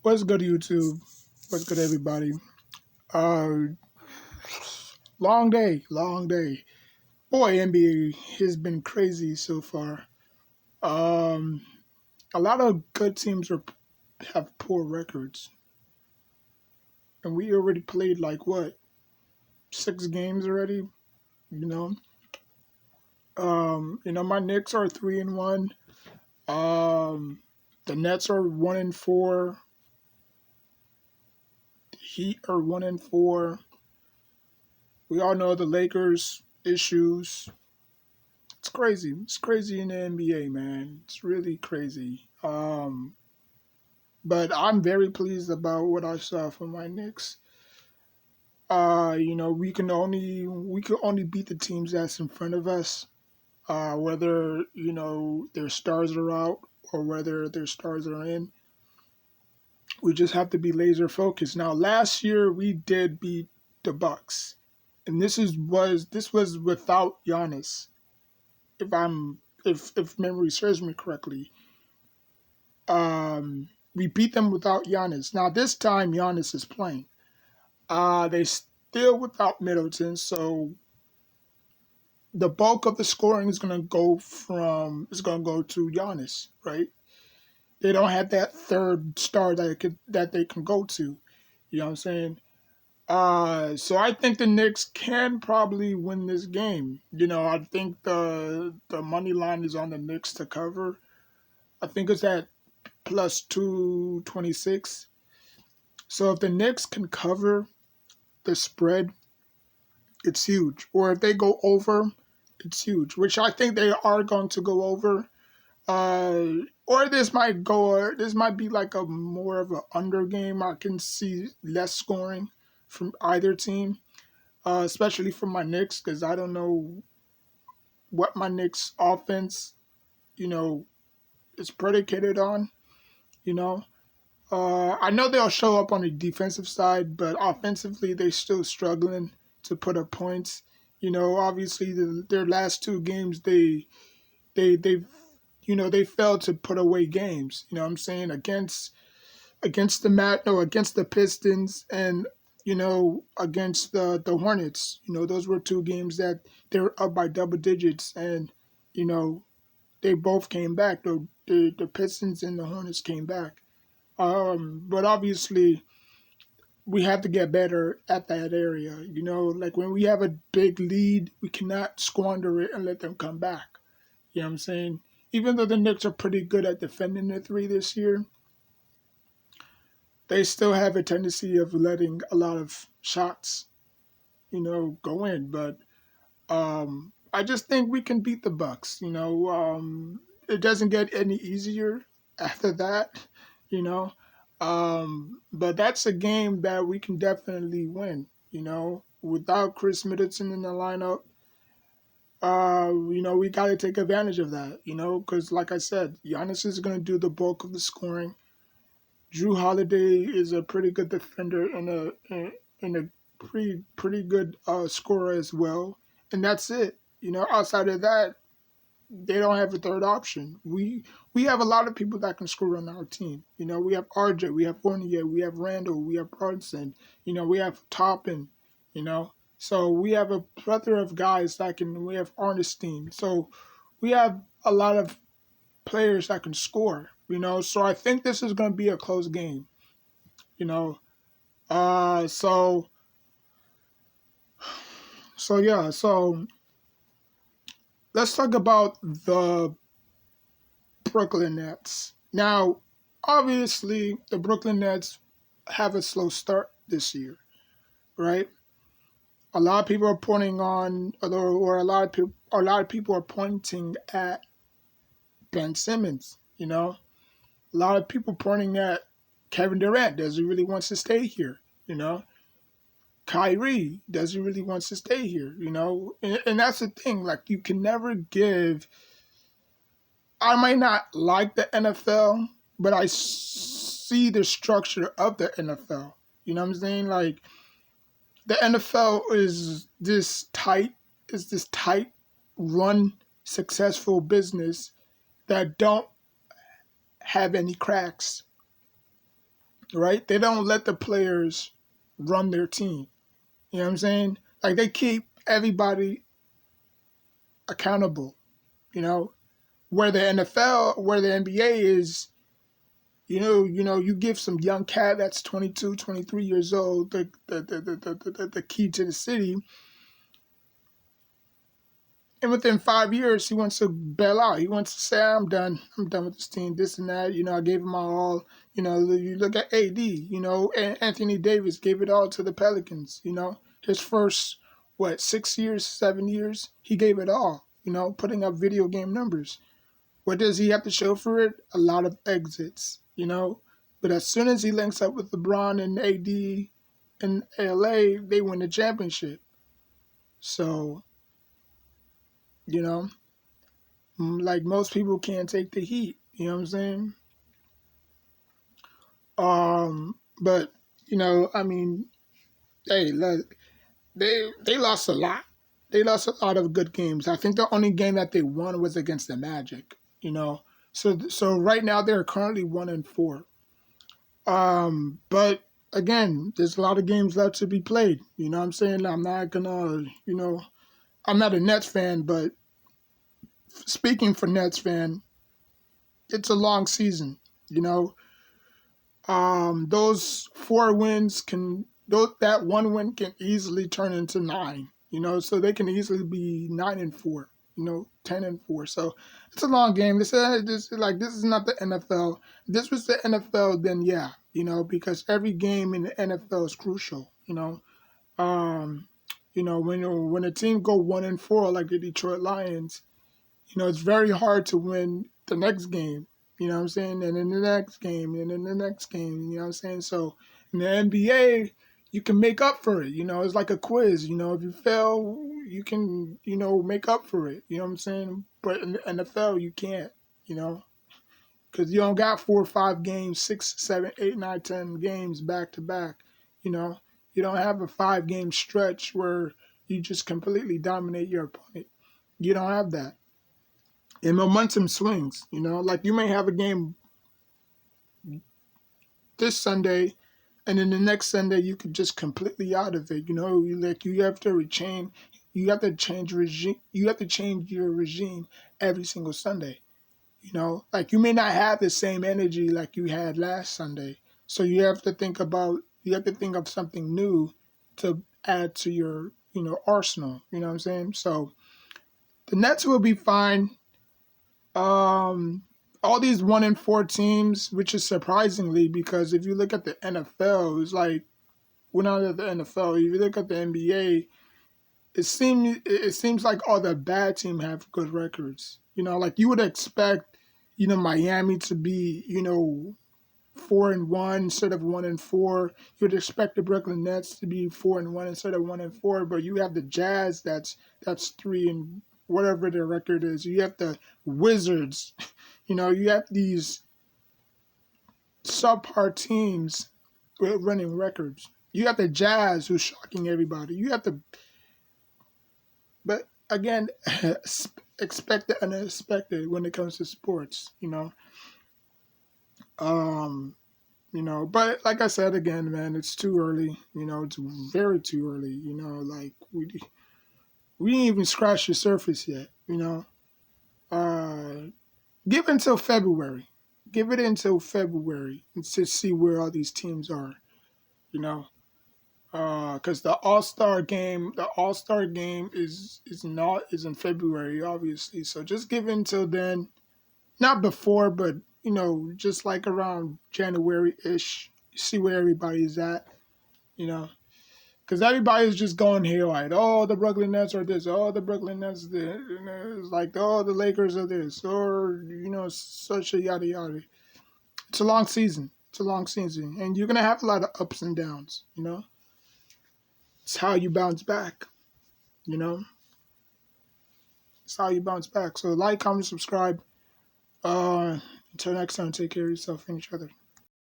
What's good, YouTube? What's good, everybody? Uh, long day, long day. Boy, NBA has been crazy so far. Um, a lot of good teams have poor records, and we already played like what 6 games already. You know, my Knicks are 3-1. Um, the Nets are 1-4. The Heat are 1-4. We all know the Lakers issues. It's crazy. It's crazy in the NBA, man. It's really crazy. But I'm very pleased about what I saw from my Knicks. We can only beat the teams that's in front of us. Whether their stars are out or whether their stars are in. We just have to be laser focused. Now, last year we did beat the Bucks, and this was without Giannis. If memory serves me correctly, we beat them without Giannis. Now this time Giannis is playing. They still without Middleton, so the bulk of the scoring is gonna go to Giannis, right? They don't have that third star that they can go to. You know what I'm saying? So I think the Knicks can probably win this game. I think the money line is on the Knicks to cover. I think it's at plus 226. So if the Knicks can cover the spread, it's huge. Or if they go over, it's huge, which I think they are going to go over. Or this might be like a more of an under game. I can see less scoring from either team, especially from my Knicks, because I don't know what my Knicks offense, you know, is predicated on. You know, I know they'll show up on the defensive side, but offensively they're still struggling to put up points. Obviously their last 2 games they they failed to put away games. You know what I'm saying, against the Mat no against the Pistons and against the Hornets. Those were 2 games that they were up by double digits, and you know they both came back. The Pistons and the Hornets came back. But obviously, we have to get better at that area. Like when we have a big lead, we cannot squander it and let them come back. You know what I'm saying? Even though the Knicks are pretty good at defending the three this year, they still have a tendency of letting a lot of shots, go in. But I just think we can beat the Bucks. It doesn't get any easier after that. You know, but that's a game that we can definitely win. Without Chris Middleton in the lineup, we got to take advantage of that. Because like I said, Giannis is going to do the bulk of the scoring. Drew Holiday is a pretty good defender and a pretty good scorer as well, and that's it. Outside of that, they don't have a third option. We have a lot of people that can score on our team. We have RJ, we have Fournier, we have Randall, we have Brunson. We have Toppin. So we have a plethora of guys that can. We have Arnestein. So we have a lot of players that can score. So I think this is going to be a close game. You know, uh, so yeah. So let's talk about the Brooklyn Nets. Now, obviously, the Brooklyn Nets have a slow start this year, right? A lot of people are pointing on, or a lot of people are pointing at Ben Simmons. A lot of people pointing at Kevin Durant. Does he really wants to stay here? You know, Kyrie, does he really wants to stay here? And that's the thing. Like, you can never give. I might not like the NFL, but I see the structure of the NFL. You know what I'm saying? Like, the NFL is this tight run successful business that don't have any cracks. right? They don't let the players run their team. You know what I'm saying? Like they keep everybody accountable, you know, where the NFL, where the NBA is, you give some young cat that's 22, 23 years old the key to the city, and within 5 years he wants to bail out. He wants to say, I'm done with this team, this and that. I gave him my all. You look at AD, and Anthony Davis gave it all to the Pelicans. His first 6 years, 7 years, he gave it all. Putting up video game numbers. What does he have to show for it? A lot of exits. But as soon as he links up with LeBron and AD in LA, they win the championship. So, you know, like most people can't take the heat. You know what I'm saying? But I mean, hey, look, they lost a lot. They lost a lot of good games. I think the only game that they won was against the Magic. So right now they're currently 1-4. But again, there's a lot of games left to be played. You know what I'm saying? I'm not gonna, I'm not a Nets fan, but speaking for Nets fan, it's a long season. You know, those 4 wins that 1 win can easily turn into 9. So they can easily be 9-4. 10-4. So it's a long game. This is not the NFL. If this was the NFL, then yeah, because every game in the NFL is crucial. When a team go 1-4 like the Detroit Lions, it's very hard to win the next game. You know what I'm saying? And in the next game, and in the next game. You know what I'm saying? So in the NBA, you can make up for it. It's like a quiz. If you fail, you can, make up for it. You know what I'm saying? But in the NFL, you can't, because you don't got 4 or 5 games, 6, 7, 8, 9, 10 games back to back. You don't have a 5-game stretch where you just completely dominate your opponent. You don't have that. And momentum swings, like you may have a game this Sunday, and then the next Sunday you could just completely out of it. You have to change regime. You have to change your regime every single Sunday. Like you may not have the same energy like you had last Sunday, so you have to think of something new to add to your arsenal. You know what I'm saying? So the Nets will be fine. All these 1-4 teams, which is surprisingly, because if you look at the NFL, it's like we're not at the NFL. If you look at the NBA, it seems like all the bad teams have good records. Like you would expect, Miami to be, 4-1 instead of 1-4. You would expect the Brooklyn Nets to be 4-1 instead of 1-4. But you have the Jazz that's 3 and whatever their record is. You have the Wizards. You have these subpar teams with running records. You have the Jazz who's shocking everybody. But again, expect the unexpected when it comes to sports. But like I said again, man, it's too early. It's very too early. Like we didn't even scratch the surface yet. Give it until February. Give it until February to see where all these teams are. Because the All Star game is in February, obviously. So just give it until then, not before, but just like around January-ish. See where everybody's at. Because everybody's just going haywire. Oh, the Brooklyn Nets are this. Oh, the Brooklyn Nets this. It's like, oh, the Lakers are this. Or, such a yada yada. It's a long season. And you're going to have a lot of ups and downs, It's how you bounce back, It's how you bounce back. So like, comment, subscribe. Until next time, take care of yourself and each other.